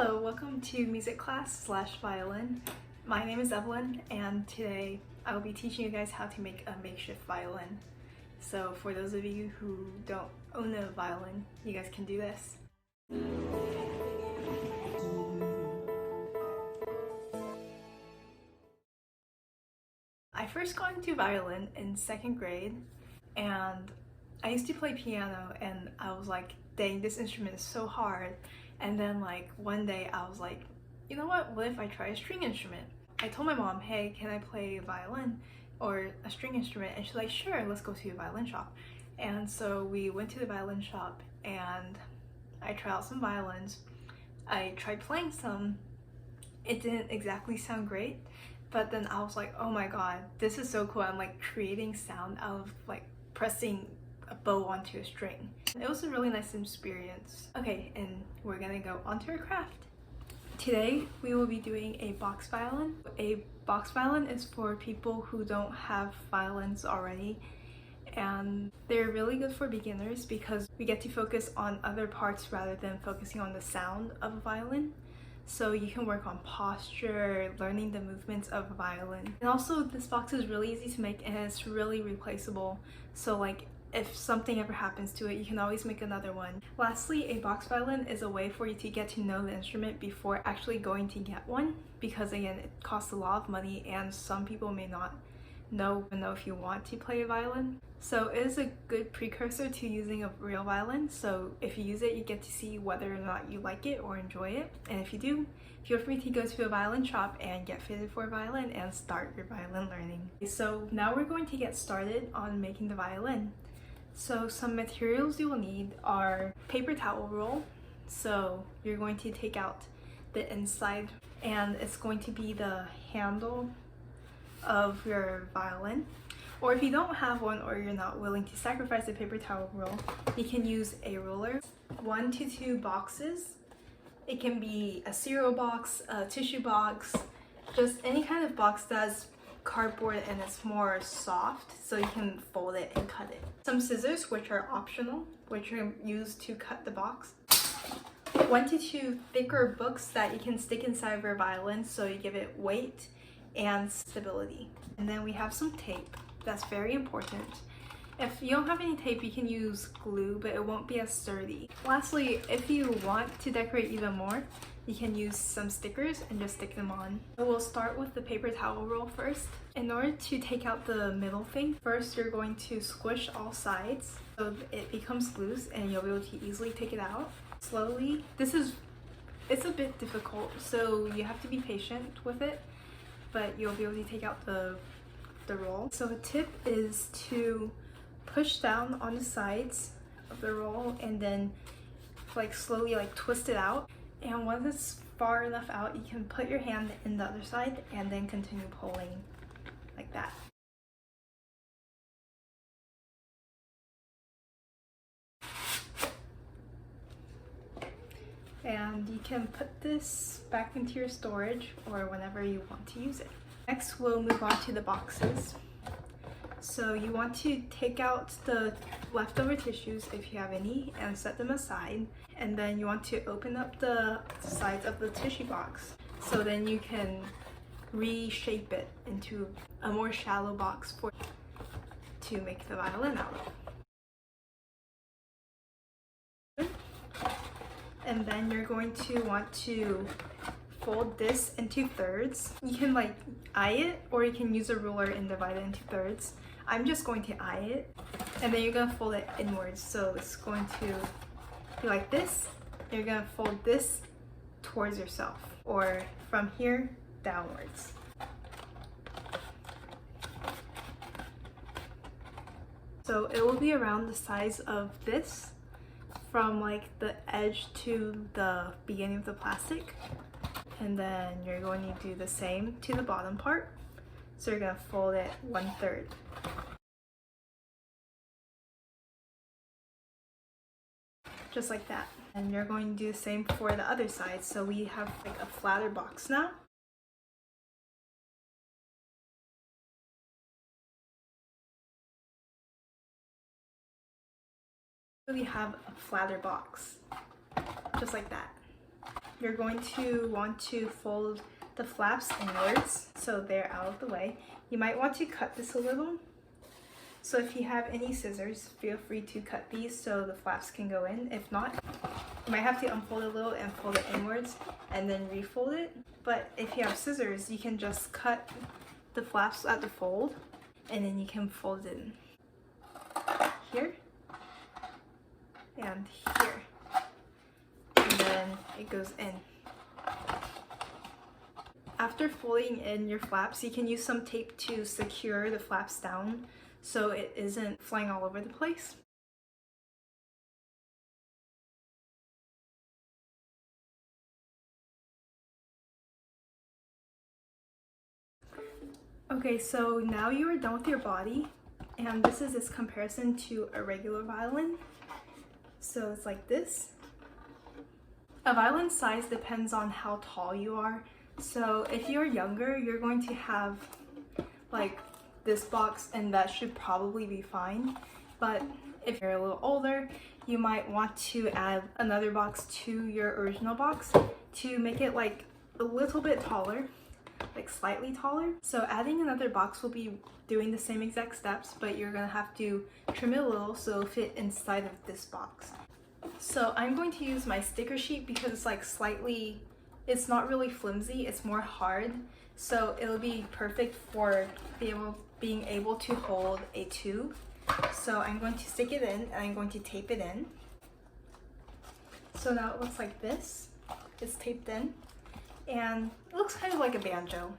Hello, welcome to music class / violin. My name is Evelyn and today I will be teaching you guys how to make a makeshift violin. So for those of you who don't own a violin, you guys can do this. I first got into violin in 2nd grade and I used to play piano and I was like, dang, this instrument is so hard. And then like one day I was like, you know what if I try a string instrument? I told my mom, hey, can I play a violin or a string instrument? And she's like, sure, let's go to a violin shop. And so we went to the violin shop and I tried out some violins. I tried playing some. It didn't exactly sound great, but then I was like, oh my god, this is so cool. I'm like creating sound out of like pressing a bow onto a string. It was a really nice experience. Okay, and we're gonna go onto our craft. Today we will be doing a box violin. A box violin is for people who don't have violins already, and they're really good for beginners because we get to focus on other parts rather than focusing on the sound of a violin. So you can work on posture, learning the movements of a violin. And also this box is really easy to make and it's really replaceable. So like if something ever happens to it, you can always make another one. Lastly, a box violin is a way for you to get to know the instrument before actually going to get one, because again, it costs a lot of money and some people may not know if you want to play a violin. So it is a good precursor to using a real violin. So if you use it, you get to see whether or not you like it or enjoy it. And if you do, feel free to go to a violin shop and get fitted for a violin and start your violin learning. So now we're going to get started on making the violin. So some materials you will need are paper towel roll. So you're going to take out the inside and it's going to be the handle of your violin. Or if you don't have one or you're not willing to sacrifice the paper towel roll, you can use a ruler. 1 to 2 boxes. It can be a cereal box, a tissue box, just any kind of box that's cardboard and it's more soft so you can fold it and cut it. Some scissors, which are optional, which are used to cut the box. 1 to 2 thicker books that you can stick inside of your violin so you give it weight and stability. And then we have some tape. That's very important. If you don't have any tape, you can use glue, but it won't be as sturdy. Lastly, if you want to decorate even more, you can use some stickers and just stick them on. So we'll start with the paper towel roll first. In order to take out the middle thing, first you're going to squish all sides so it becomes loose and you'll be able to easily take it out. Slowly, it's a bit difficult, so you have to be patient with it, but you'll be able to take out the roll. So a tip is to push down on the sides of the roll and then like slowly like twist it out. And once it's far enough out, you can put your hand in the other side and then continue pulling like that. And you can put this back into your storage or whenever you want to use it. Next, we'll move on to the boxes. So you want to take out the leftover tissues if you have any and set them aside. And then you want to open up the sides of the tissue box. So then you can reshape it into a more shallow box to make the violin out of. And then you're going to want to fold this into thirds. You can like eye it or you can use a ruler and divide it into thirds. I'm just going to eye it and then you're gonna fold it inwards. So it's going to be like this. You're gonna fold this towards yourself or from here downwards. So it will be around the size of this from like the edge to the beginning of the plastic. And then you're going to do the same to the bottom part. So you're going to fold it 1/3. Just like that. And you're going to do the same for the other side. So we have like a flatter box now. We have a flatter box. Just like that. you're going to want to fold the flaps inwards so they're out of the way. You might want to cut this a little. So if you have any scissors, feel free to cut these so the flaps can go in. If not, you might have to unfold a little and fold it inwards and then refold it. But if you have scissors, you can just cut the flaps at the fold and then you can fold it in here and here. And then it goes in. After folding in your flaps, you can use some tape to secure the flaps down so it isn't flying all over the place. Okay, so now you are done with your body, and this is its comparison to a regular violin. So it's like this. A violin size depends on how tall you are. So if you're younger, you're going to have like this box and that should probably be fine. But if you're a little older, you might want to add another box to your original box to make it like a little bit taller, like slightly taller. So adding another box will be doing the same exact steps, but you're gonna have to trim it a little so it'll fit inside of this box. So I'm going to use my sticker sheet because it's like slightly, it's not really flimsy, it's more hard. So it'll be perfect for being able to hold a tube. So I'm going to stick it in and I'm going to tape it in. So now it looks like this. It's taped in and it looks kind of like a banjo.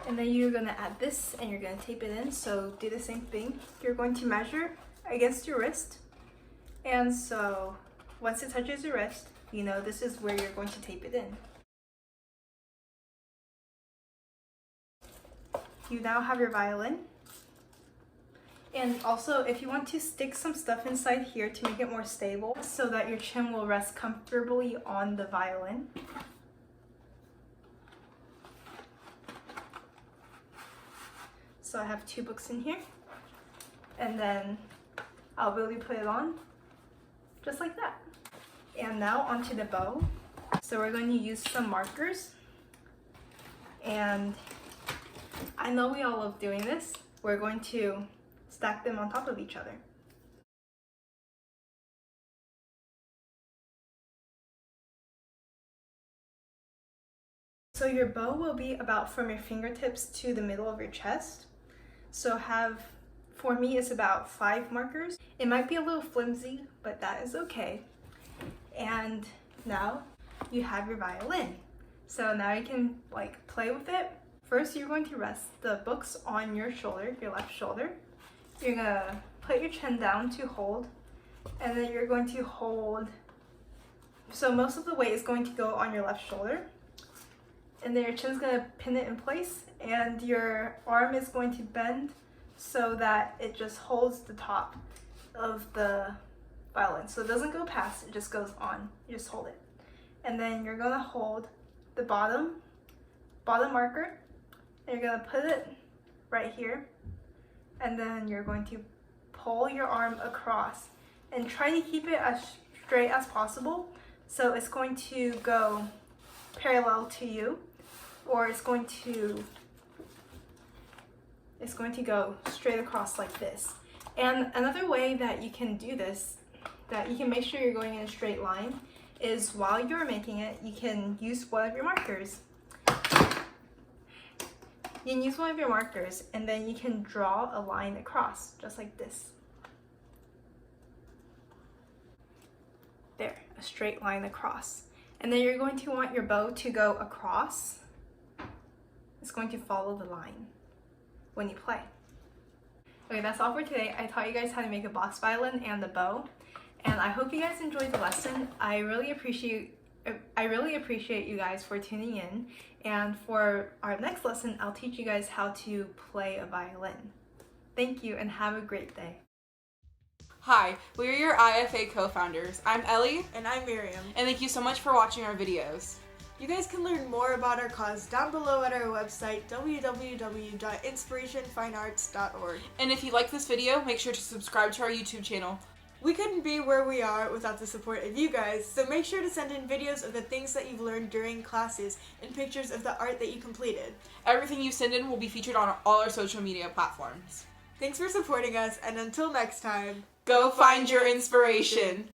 And then you're gonna add this and you're gonna tape it in. So do the same thing. You're going to measure against your wrist. And so once it touches your wrist, you know this is where you're going to tape it in. You now have your violin. And also, if you want to stick some stuff inside here to make it more stable so that your chin will rest comfortably on the violin. So I have 2 books in here. And then I'll really put it on just like that. And now onto the bow. So we're going to use some markers. And I know we all love doing this. We're going to stack them on top of each other. So your bow will be about from your fingertips to the middle of your chest. So for me, it's about 5 markers. It might be a little flimsy, but that is okay. And now you have your violin. So now you can like play with it. First, you're going to rest the books on your shoulder, your left shoulder. You're gonna put your chin down to hold, and then you're going to hold. So most of the weight is going to go on your left shoulder, and then your chin's gonna pin it in place, and your arm is going to bend so that it just holds the top of the violin. So it doesn't go past, it just goes on. You just hold it. And then you're gonna hold the bottom marker, and you're gonna put it right here. And then you're going to pull your arm across and try to keep it as straight as possible. So it's going to go parallel to you, or it's going to go straight across like this. And another way that you can do this, that you can make sure you're going in a straight line, is while you're making it, you can use one of your markers. You can use one of your markers and then you can draw a line across, just like this. There, a straight line across. And then you're going to want your bow to go across. It's going to follow the line when you play. Okay, that's all for today. I taught you guys how to make a box violin and the bow. And I hope you guys enjoyed the lesson. I really appreciate you guys for tuning in. And for our next lesson, I'll teach you guys how to play a violin. Thank you and have a great day. Hi, we're your IFA co-founders. I'm Ellie. And I'm Miriam. And thank you so much for watching our videos. You guys can learn more about our cause down below at our website, www.inspirationfinearts.org. And if you like this video, make sure to subscribe to our YouTube channel. We couldn't be where we are without the support of you guys, so make sure to send in videos of the things that you've learned during classes and pictures of the art that you completed. Everything you send in will be featured on all our social media platforms. Thanks for supporting us, and until next time, Go find your inspiration.